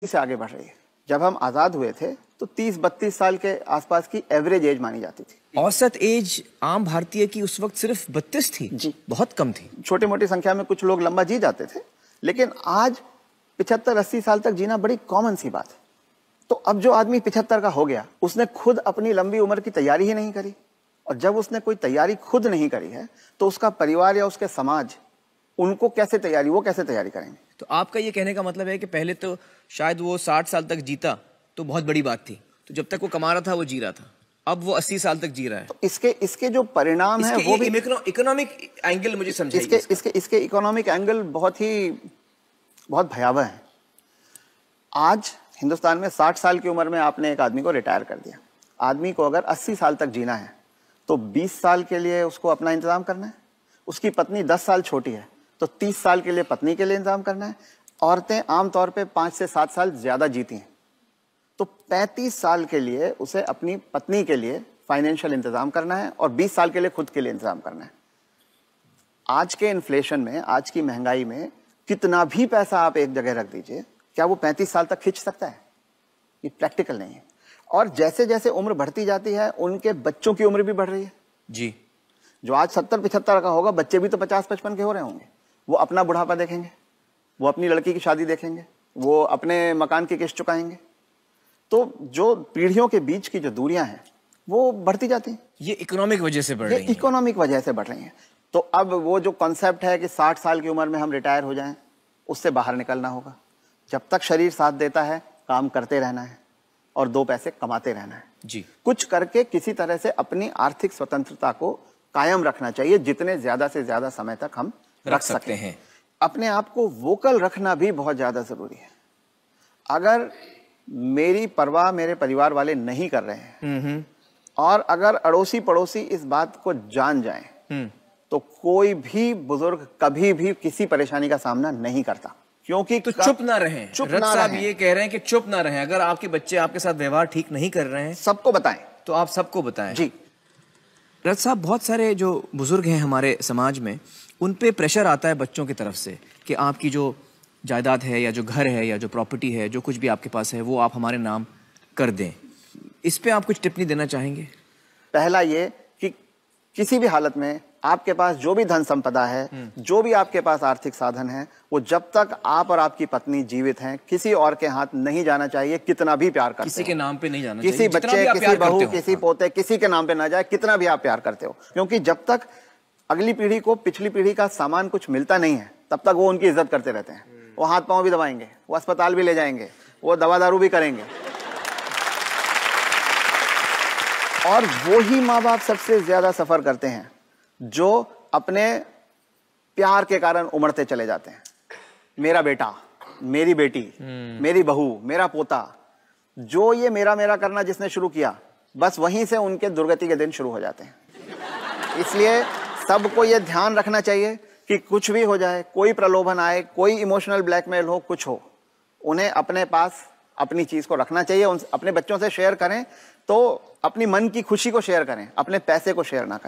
से आगे बढ़ रही है। जब हम आजाद हुए थे तो 30-32 साल के आसपास की एवरेज एज मानी जाती थी। औसत एज आम भारतीय की उस वक्त सिर्फ 32 थी जी, बहुत कम थी। छोटी मोटी संख्या में कुछ लोग लंबा जी जाते थे, लेकिन आज 75-80 साल तक जीना बड़ी कॉमन सी बात है। तो अब जो आदमी 75 का हो गया, उसने खुद अपनी लंबी उम्र की तैयारी ही नहीं करी, और जब उसने कोई तैयारी खुद नहीं करी है तो उसका परिवार या उसके समाज उनको कैसे तैयारी करेंगे। तो आपका ये कहने का मतलब है कि पहले तो शायद वो 60 साल तक जीता तो बहुत बड़ी बात थी, तो जब तक वो कमा रहा था वो जी रहा था, अब वो 80 साल तक जी रहा है। तो इसके जो परिणाम है वो भी इकोनॉमिक एंगल मुझे समझाइए। इसके इकोनॉमिक एंगल बहुत भयावह है। आज हिंदुस्तान में 60 साल की उम्र में आपने एक आदमी को रिटायर कर दिया। आदमी को अगर 80 साल तक जीना है तो 20 साल के लिए उसको अपना इंतजाम करना है। उसकी पत्नी 10 साल छोटी है तो 30 साल के लिए पत्नी के लिए इंतजाम करना है। औरतें आमतौर पे 5 से 7 साल ज्यादा जीती हैं, तो 35 साल के लिए उसे अपनी पत्नी के लिए फाइनेंशियल इंतजाम करना है और 20 साल के लिए खुद के लिए इंतजाम करना है। आज के इन्फ्लेशन में, आज की महंगाई में कितना भी पैसा आप एक जगह रख दीजिए, क्या वो 35 साल तक खींच सकता है? ये प्रैक्टिकल नहीं है। और जैसे जैसे उम्र बढ़ती जाती है उनके बच्चों की उम्र भी बढ़ रही है जी। जो आज 70-75 का होगा, बच्चे भी तो 50-55 के हो रहे होंगे। वो अपना बुढ़ापा देखेंगे, वो अपनी लड़की की शादी देखेंगे, वो अपने मकान की किस्त चुकाएंगे। तो जो पीढ़ियों के बीच की जो दूरियां हैं वो बढ़ती जाती हैं। ये इकोनॉमिक वजह से बढ़ रही है। इकोनॉमिक वजह से बढ़ रही हैं। तो अब वो जो कॉन्सेप्ट है कि 60 साल की उम्र में हम रिटायर हो जाएं, उससे बाहर निकलना होगा। जब तक शरीर साथ देता है काम करते रहना है और 2 पैसे कमाते रहना है जी। कुछ करके किसी तरह से अपनी आर्थिक स्वतंत्रता को कायम रखना चाहिए, जितने ज्यादा से ज्यादा समय तक हम रख सकते हैं। अपने आप को वोकल रखना भी बहुत ज्यादा जरूरी है। अगर मेरी परवाह मेरे परिवार वाले नहीं कर रहे हैं और अगर अड़ोसी पड़ोसी इस बात को जान जाएं, तो कोई भी बुजुर्ग कभी भी किसी परेशानी का सामना नहीं करता। क्योंकि तो चुप ना रहें। रथ साहब ये कह रहे हैं कि चुप ना रहें। अगर आपके बच्चे आपके साथ व्यवहार ठीक नहीं कर रहे हैं, सबको बताएं। तो आप सबको बताएं जी। रथ साहब, बहुत सारे जो बुजुर्ग हैं हमारे समाज में, उन पे प्रेशर आता है बच्चों की तरफ से कि आपकी जो जायदाद है या जो घर है या जो प्रॉपर्टी है, जो कुछ भी आपके पास है, वो आप हमारे नाम कर दें। इस पे आप कुछ टिप्पणी देना चाहेंगे? पहला ये कि किसी भी हालत में आपके पास जो भी धन संपदा है, जो भी आपके पास आर्थिक साधन है, वो जब तक आप और आपकी पत्नी जीवित हैं किसी और के हाथ नहीं जाना चाहिए। कितना भी प्यार करते हो, किसी के नाम पे नहीं जाना किसी चाहिए। बच्चे, किसी बहू, किसी पोते, किसी के नाम पे ना जाए, कितना भी आप प्यार करते हो। क्योंकि जब तक अगली पीढ़ी को पिछली पीढ़ी का सामान कुछ मिलता नहीं है, तब तक वो उनकी इज्जत करते रहते हैं। वो हाथ पांव भी दबाएंगे, वो अस्पताल भी ले जाएंगे, वो दवा दारू भी करेंगे। और वो ही माँ बाप सबसे ज्यादा सफर करते हैं जो अपने प्यार के कारण उमड़ते चले जाते हैं। मेरा बेटा, मेरी बेटी, मेरी बहू, मेरा पोता, जो ये मेरा मेरा करना जिसने शुरू किया, बस वहीं से उनके दुर्गति के दिन शुरू हो जाते हैं। इसलिए सबको ये ध्यान रखना चाहिए कि कुछ भी हो जाए, कोई प्रलोभन आए, कोई इमोशनल ब्लैकमेल हो, कुछ हो, उन्हें अपने पास अपनी चीज को रखना चाहिए। अपने बच्चों से शेयर करें तो अपनी मन की खुशी को शेयर करें, अपने पैसे को शेयर ना करें।